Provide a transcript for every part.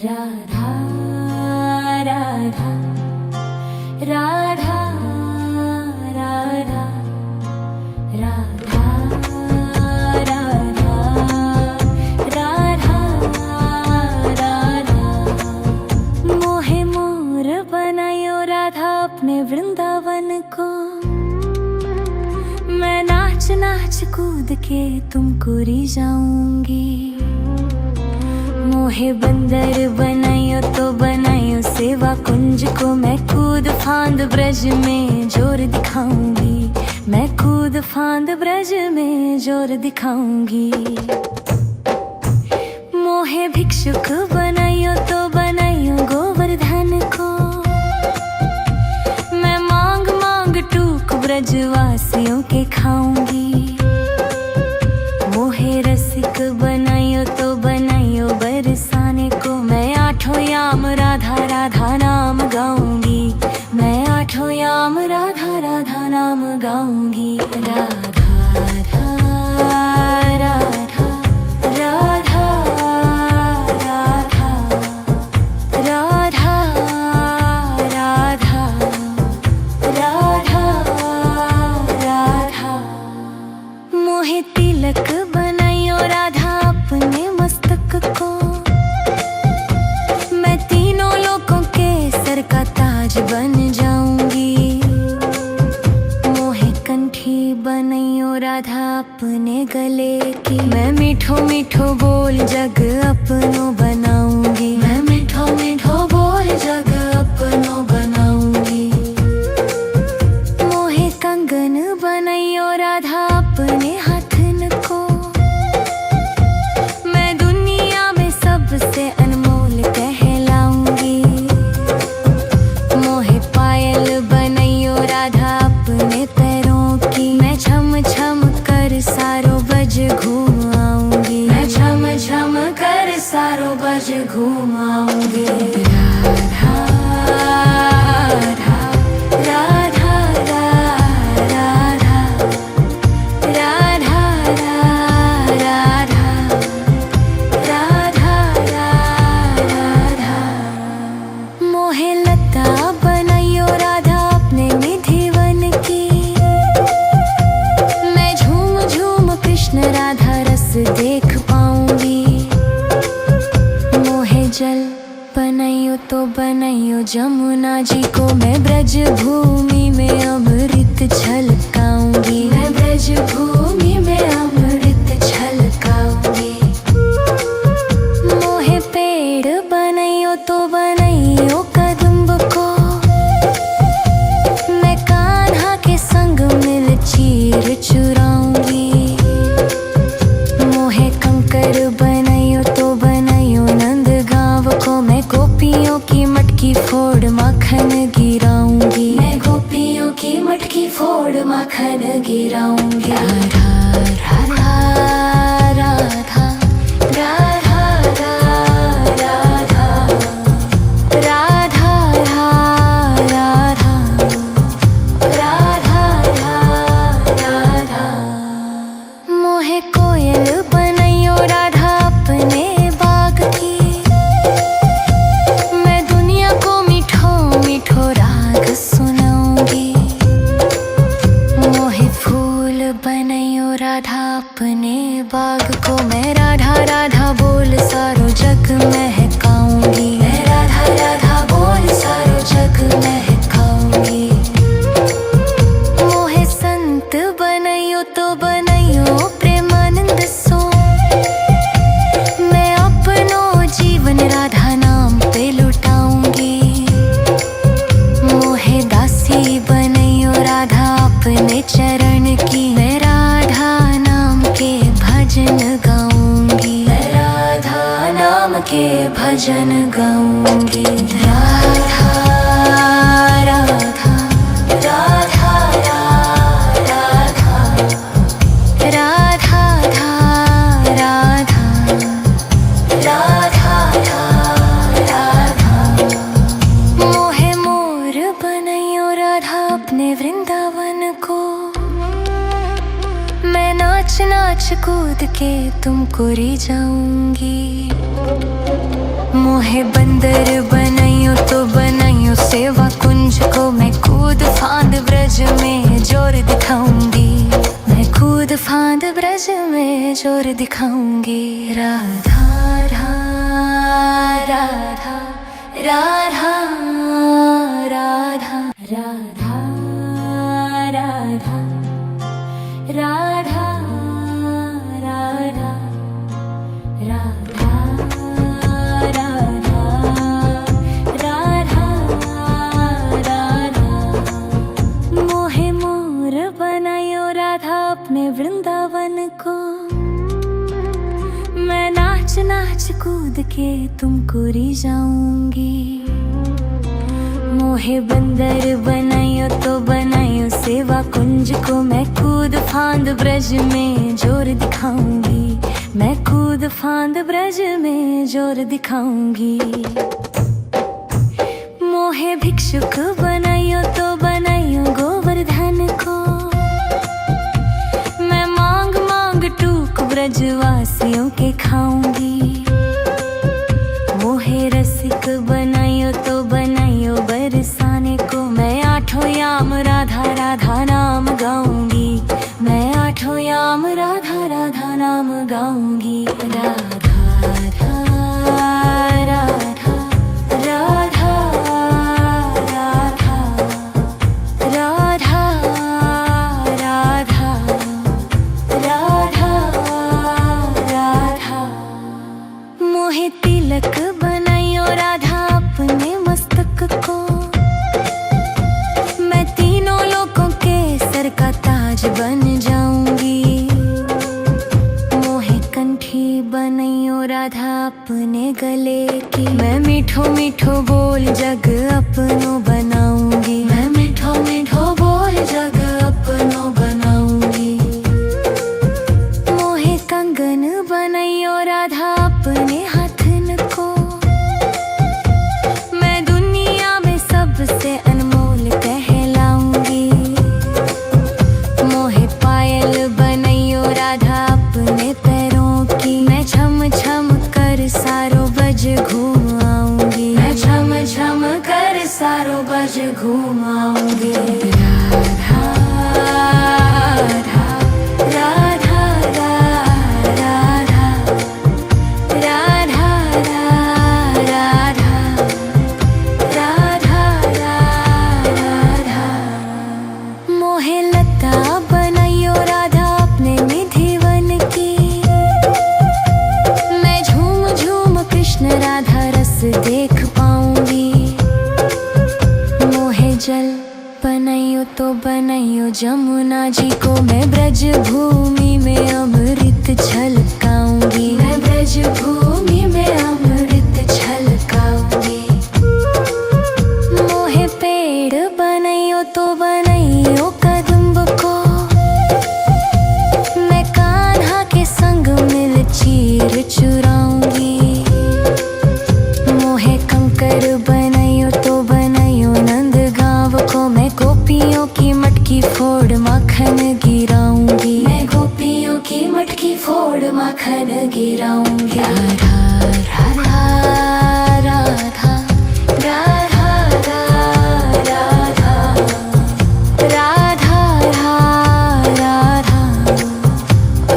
राधा राधा राधा राधा राधा राधा राधा राधा मोहे मोर बनायो राधा अपने वृंदावन को। मैं नाच नाच कूद के तुमको रिझाऊंगी। मोहे बंदर बनायो तो बनायो सेवा कुंज को। मैं कूद फांद ब्रज में जोर दिखाऊंगी। मैं कूद फांद ब्रज में जोर दिखाऊंगी। मोहे भिक्षुक बनायो तो बनायो गोवर्धन को। मैं मांग मांग टूक ब्रजवासियों के खाऊंगी। मोहे रसिक बनायो तो बनायो बरसाने को। मैं आठों याम राधा राधा नाम गाऊंगी। मैं आठों याम राधा राधा नाम गाऊंगी। राधा राधा राधा राधा राधा राधा राधा राधा। मोहे तिलक बनायो राधा अपने मस्तक को। मैं तीनों लोगों के सर का ताज बन जाऊंगी। मोहे कंठी बनायो राधा अपने गले की। मैं मीठो मीठो बोल जग अपनो बनाऊंगी। मैं मीठो मीठो बोल जग अपनो बनाऊंगी। मोहे कंगन बनायो राधा अपने हाथन को। मैं दुनिया में सबसे अनमोल कहलाऊंगी। मोहे पायल बनायो राधा अपने पैरों की। मैं छम छम कर सारो बज घूम आऊंगी। मैं छम छम कर सारो बज घूम आऊंगी। राधा राधा राधा राधा राधा राधा राधा राधा। मोहे लता बनायो राधा अपने निधिवन की। मैं झूम झूम कृष्ण राधा रस देख पाऊंगी। मोहे जल बनायो तो बनायो जमुना जी को। मैं ब्रज भूमि में अमृत छलकाऊंगी। मैं ब्रज भूमि में अमृत छलकाऊंगी। मोहे पेड़ बनायो तो बनायो कदम्ब को। मैं कान्हा के संग मिल चीर चुराऊंगी। मोहे कंकर बनायो तो बनायो नंद गांव को। मैं गोपियों की मटकी फोड़ माखन गिराऊंगी। मैं गोपियों की मटकी फोड़ माखन गिराऊंगी। राधा राधा राधा राधा राधा राधा राधा राधा राधा। मोहे कोयल बनायो राधा अपने बाग की। मैं दुनिया को मीठो मीठो राग सुनाऊंगी। मोहे फूल बनायो राधा अपने बाग को। मैं राधा राधा बोल सारो जग महकाऊंगी। मैं राधा राधा बोल सारो जग महकाऊंगी। मोहे संत बनायो तो बनायो प्रेमानंद सो। मैं अपनो जीवन राधा नाम पे लुटाऊंगी। मोहे दासी बनायो राधा अपने चरण की। मैं राधा नाम के भजन गाऊंगी। मैं राधा नाम के भजन गाऊंगी। राधा राधा राधा राधा राधा राधा राधा। मोहे मोर बनायो राधा अपने वृंदावन को। मैं नाच नाच कूद के तुमको री जाऊंगी। मोहे बंदर बनाइयो तो बनाइयो सेवा कुंज को, मैं कूद फांद ब्रज में जोर दिखाऊंगी। मैं कूद फांद ब्रज में जोर दिखाऊंगी। राधा राधा राधा राधा राधा राधा राधा राधा राधा राधा राधा राधा। मोहे मोर बनायो राधा अपने वृंदावन को, मैं नाच नाच कूद के तुमको री जाऊंगी। मोहे बंदर बनायो तो बनायो सेवा कुंज को, मैं कूद फांद ब्रज में जोर दिखाऊंगी। मैं कूद फांद ब्रज में जोर दिखाऊंगी। मोहे भिक्षुक बनायो तो बनायो गोवर्धन को, मैं मांग मांग टूक ब्रजवासियों के खाऊंगी। मोहे रसिक बनायो तो बनायो बरसाने को, मैं आठों याम राधा राधा नाम गाऊंगी। मैं आठों याम राधा राधा नाम गाऊंगी। राधा राधा राधा राधा राधा राधा राधा राधा राधा। मोहे तिलक बनायो राधा अपने मस्तक को, मैं तीनों लोगों के सर का ताज बन जाऊंगी। मोहे कंठी बनायो राधा अपने गले की, मैं मीठो मीठो बोल जग अपनो बनाऊंगी। मैं मीठो मीठो बोल जग अपनो बनाऊंगी। मोहे कंगन बनायो राधा अपने हाथन को, मैं दुनिया में सबसे अनमोल कहलाऊंगी। मोहे पायल बनायो राधा अपने पैरों की, मैं छम छम कर सारो बज घूम आऊंगी। मैं छम छम कर सारो बज घूम आऊंगी। राधा राधा राधा राधा राधा राधा राधा राधा। मोहे लता बनायो राधा अपने निधि वन की, मैं झूम झूम कृष्ण राधा रस देख पाऊंगी। मोहे जल बनायो तो बनायो जमुना जी को, मैं ब्रज भूमि में अमृत छलकाऊंगी। मैं ब्रज भूमि में अमृत छलकाऊंगी। मोहे पेड़ बनायो तो बनायो कदम्ब को, मैं कान्हा के संग मिल चीर चुराऊंगी। मोहे कंकर बनायो तो बनायो नंद गांव को, मैं गोपियों की मटकी फोड़ माखन गिराऊंगी। मैं गोपियों की मटकी फोड़ माखन गिराऊंगी। राधा राधा राधा राधा राधा राधा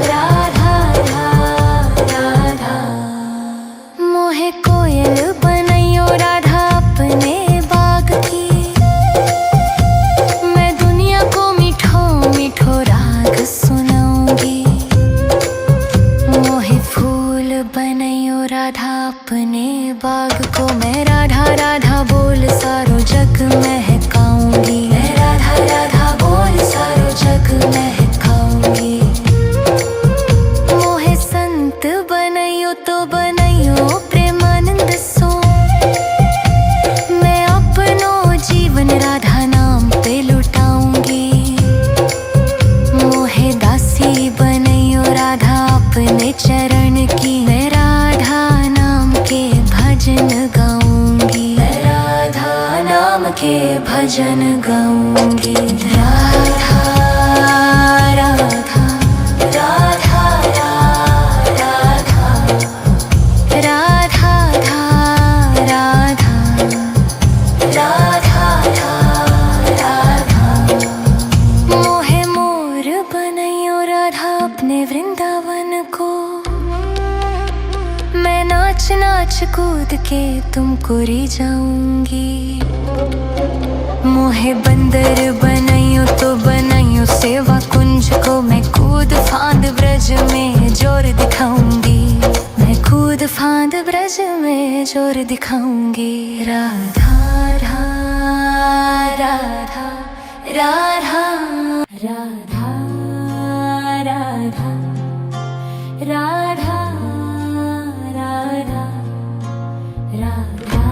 राधा राधा राधा। मोहे कोयल बनायो राधा अपने बाग की, मैं दुनिया को मीठो मीठो राग सुनाऊंगी। मोहे फूल बनायो राधा अपने बाग को, मैं राधा राधा बोल सारो जग महकाऊंगी। मैं राधा राधा बोल सारो जग महकाऊंगी। मोहे संत बनायो तो बनायो प्रेमानंद सो, मैं अपनो जीवन राधा नाम पे लुटाऊंगी। मोहे दासी बनायो राधा अपने चरण की, मैं राधा नाम के भजन गाऊंगी। मैं राधा नाम के भजन गाऊंगी। राधा राधा राधा कूद के तुमको री जाऊंगी। मोहे बंदर बनाइयो तो बनाइयो सेवा कुंज को, मैं कूद फांद ब्रज में जोर दिखाऊंगी। मैं कूद फांद ब्रज में जोर दिखाऊंगी। राधा राधा राधा राधा राधा राधा राधा राधा राधा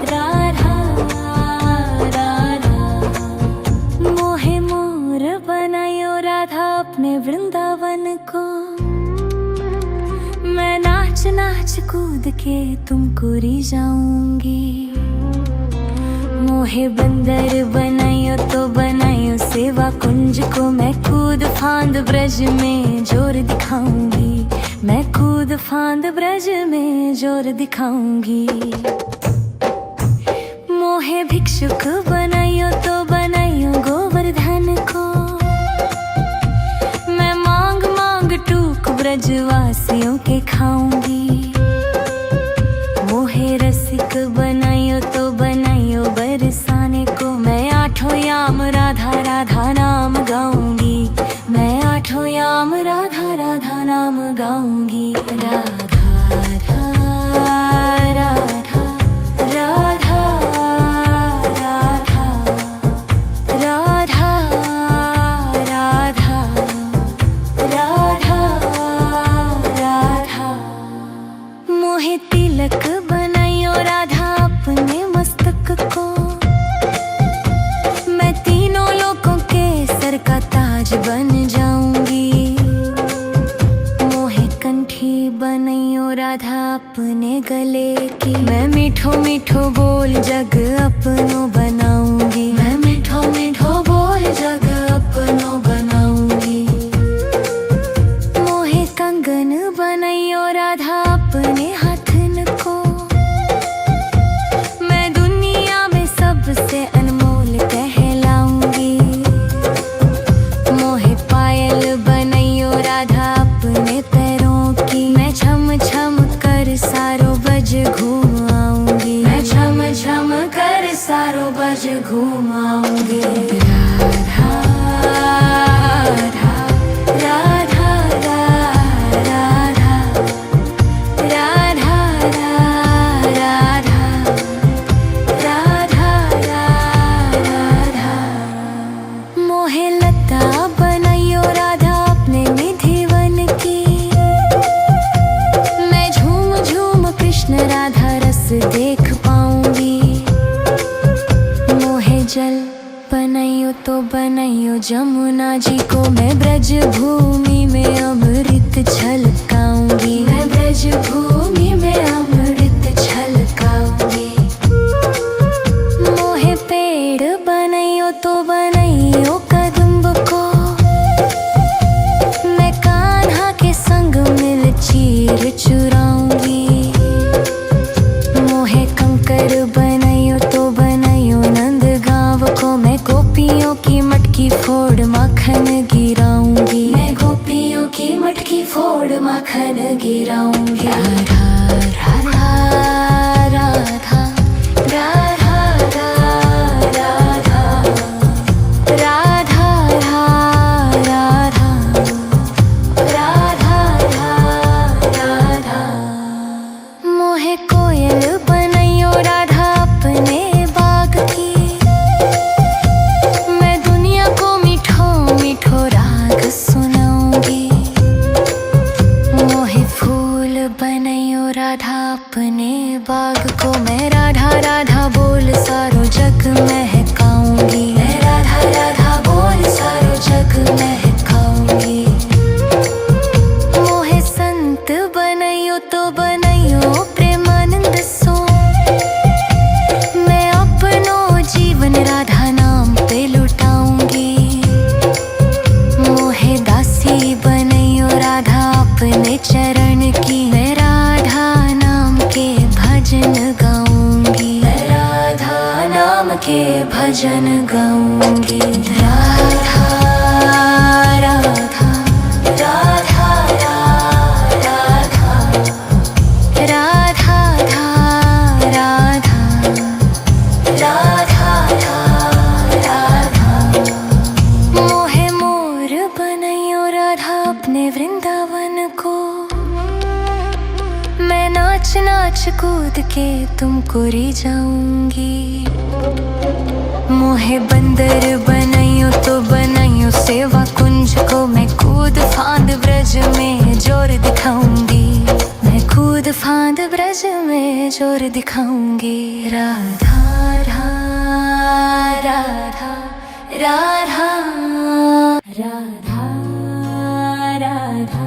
राधा राधा। मोहे मोर बनायो राधा अपने वृंदावन को, मैं नाच नाच कूद के तुमको री जाऊंगी। मोहे बंदर बनायो तो बनायो सेवा कुंज को, मैं कूद फांद ब्रज में जोर दिखाऊंगी। मैं कूद फांद ब्रज में जोर दिखाऊंगी। मोहे भिक्षुक बनायो तो बनायो गोवर्धन को, मैं मांग मांग टूक ब्रजवासियों के खाऊंगी। मोहे रसिक बनायो तो बनायो बरसाने को, मैं आठों याम राधा राधा नाम गाऊंगी। मैं आठों याम राधा राधा नाम गाऊंगी। राधा राधा राधा राधा राधा राधा राधा राधा। मोहे तिलक बनायो राधा अपने मस्तक को, मैं तीनों लोगों के सर का ताज बन जाऊंगी। मोहे कंठी बनायो राधा अपने गले की, मैं मीठो मीठो बोल जग अपनो बनाऊंगी। मैं मीठो मीठो बोल जग अपनो बनाऊंगी। मोहे कंगन बनायो राधा अपने हाथन को, मैं दुनिया में सबसे अनमोल कहलाऊंगी। मोहे पायल बनायो राधा अपने पैरों की, मैं छम छम कर सारो बज घूम आऊंगी। मैं छम छम कर सारो बज घूम आऊंगी। राधा राधा राधा राधा राधा राधा राधा। मोहे लता बनायो राधा अपने निधि वन की, मैं झूम झूम कृष्ण राधा रस देख पाऊंगी। मोहे जल बनायो तो बनायो जमुना जी को, मैं ब्रज भूमि में अमृत छलकाऊंगी। मैं ब्रज भूमि में अमृत छलकाऊंगी। मोहे पेड़ बनायो तो बनायो कदम्ब को, मैं कान्हा के संग मिल चीर चुराऊंगी। मोहे कंकर बनायो तो बनायो नंद गांव को, मैं गोपियों की मटकी फोड़ माखन गिराऊंगी। मैं गोपियों की मटकी फोड़ माखन गिराऊंगी। राधा राधा राधा राधा राधा राधा राधा राधा राधा। मोहे कोयल बनायो राधा अपने बाग की, मैं दुनिया को मीठो मीठो राग सुनाऊंगी। मोहे फूल बनायो राधा अपने बाग को, मैं राधा राधा बोल सारो जग महकाऊंगी। मैं राधा राधा बोल सारो जग महकाऊंगी। मोहे संत बनायो तो बनायो प्रेमानंद सो, मैं अपनो जीवन राधा नाम पे लुटाऊंगी। मोहे दासी बनायो राधा अपने चरण की, मैं राधा नाम के भजन गाऊंगी। मैं राधा नाम के भजन गाऊंगी। राधा राधा राधा राधा नाच नाच कूद के तुमको री जाऊंगी। मोहे बंदर बनाइयो तो बनाइयो सेवा कुंज को, मैं कूद फांद ब्रज में जोर दिखाऊंगी। मैं कूद फांद ब्रज में जोर दिखाऊंगी। राधा राधा राधा राधा राधा राधा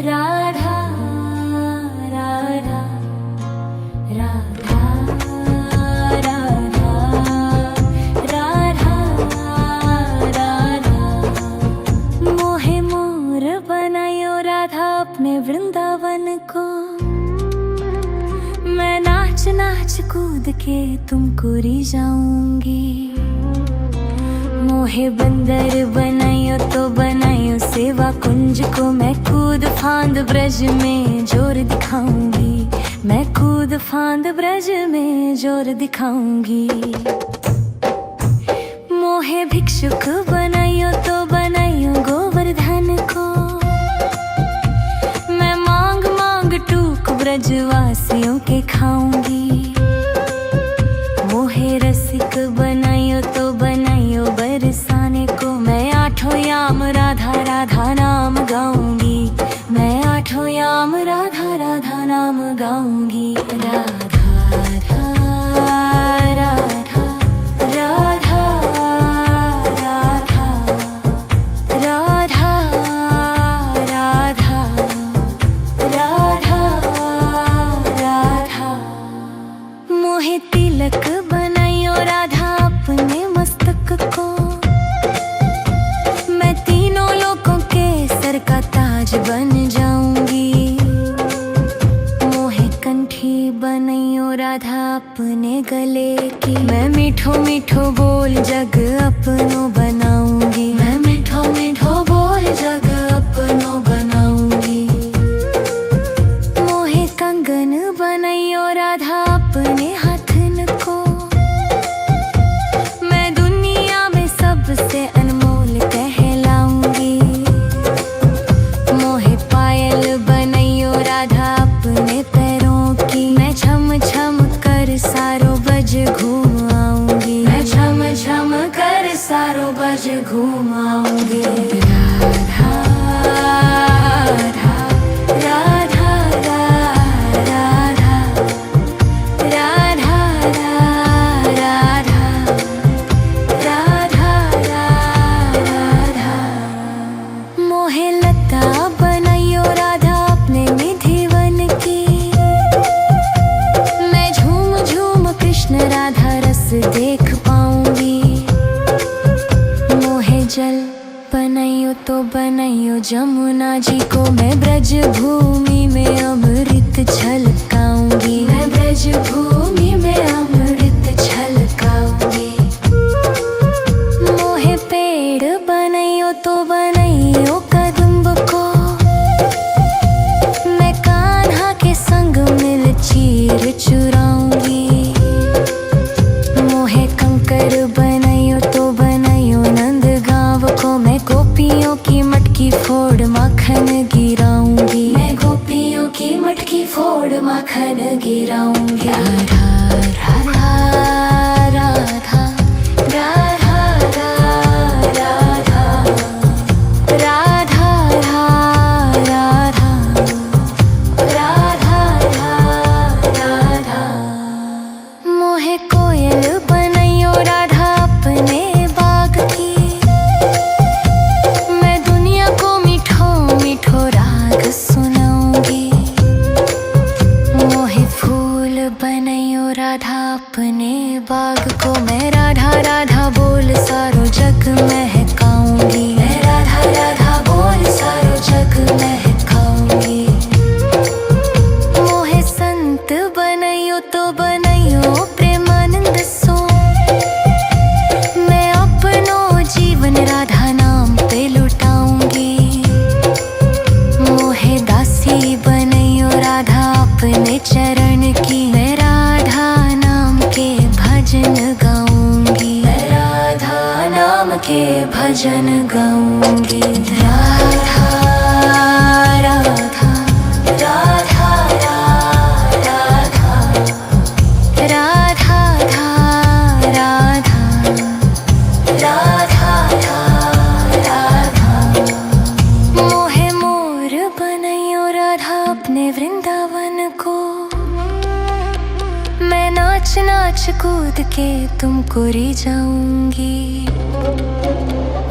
राधा राधा राधा राधा। मोहे मोर बनायो राधा अपने वृंदावन को, मैं नाच नाच कूद के तुमको री जाऊंगी। मोहे बंदर बनाइयो तो बनाइयो सेवा कुंज को, मैं कूद फांद ब्रज में जोर दिखाऊंगी। मैं कूद फांद ब्रज में जोर दिखाऊंगी। मोहे भिक्षुक बनाइयो तो बनाइयो गोवर्धन को, मैं मांग मांग टूक ब्रजवासियों के खाऊंगी। मोहे रसिक बनाइयो तो बनाइयो बरसाने को, मैं आठों याम राधा राधा नाम गाऊंगी। मैं आठों याम राधा राधा नाम गाऊंगी। राधा राधा राधा राधा राधा राधा राधा राधा। मोहे तिलक बनाइयो राधा अपने मस्तक को, मैं तीनों लोगों के सर का ताज बन जाऊंगी। मोहे कंठी बनाइयो राधा अपने गले की, मैं मीठो मीठो बोल जग अपनो बनाऊंगी। मैं मीठो मीठो बोल जग अपनो बनाऊंगी। मोहे कंगन बनाइयो राधा अपने हाथन को, मैं दुनिया में सबसे अनमोल कहलाऊंगी। मोहे पायल बनाइयो राधा अपने पैरों की, मैं छम छम कर सारो बज घूम आऊंगी। मैं छम छम कर सारो बज घूम आऊंगी। राधा राधा राधा राधा राधा राधा राधा। मोहे लता बनाइयो राधा अपने निधिवन की, मैं झूम झूम कृष्ण राधा रस देख पाऊंगी। मोहे जल बनाइयो तो बनाइयो जमुना जी को, मैं ब्रज भूमि में अमृत छलकाऊंगी। मैं ब्रज भूमि में अमृत छलकाऊंगी। मोहे पेड़ बनाइयो तो बनाइयो कदम्ब को, मैं कान्हा के संग मिल चीर चुराऊंगी। मोहे कंकर बनाइयो तो बनाइयो नंद गांव को, मैं गोपियों की मटकी फोड़ माखन गिराऊंगी। मैं गोपियों की मटकी फोड़ माखन गिराऊंगी। राधा राधा राधा राधा राधा राधा राधा राधा राधा। मोहे कोयल बनाइयो राधा अपने बाग की, मैं दुनिया को मीठो मीठो राग सुनाऊंगी। मोहे फूल बनाइयो राधा अपने बाग को, मैं राधा राधा बोल सारो जग महकाऊंगी। मैं राधा राधा बोल सारो जग महकाऊंगी। मोहे संत बनाइयो तो बनाइयो प्रेमानंद सो, मैं अपनो जीवन राधा नाम पे लुटाऊंगी। मोहे दासी बनाइयो राधा अपने चरण की, मैं राधा नाम के भजन गाऊंगी। मैं राधा नाम के भजन गाऊंगी। राधा राधा राधा राधा वृंदावन को मैं नाच नाच कूद के तुमको री जाऊंगी।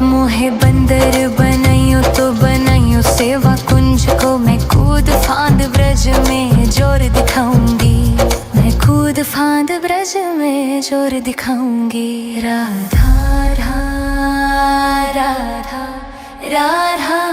मोहे बंदर बनाइयो तो बनाइयो सेवा कुंज को, मैं कूद फांद ब्रज में जोर दिखाऊंगी। मैं कूद फांद ब्रज में जोर दिखाऊंगी। राधा राधा राधा राधा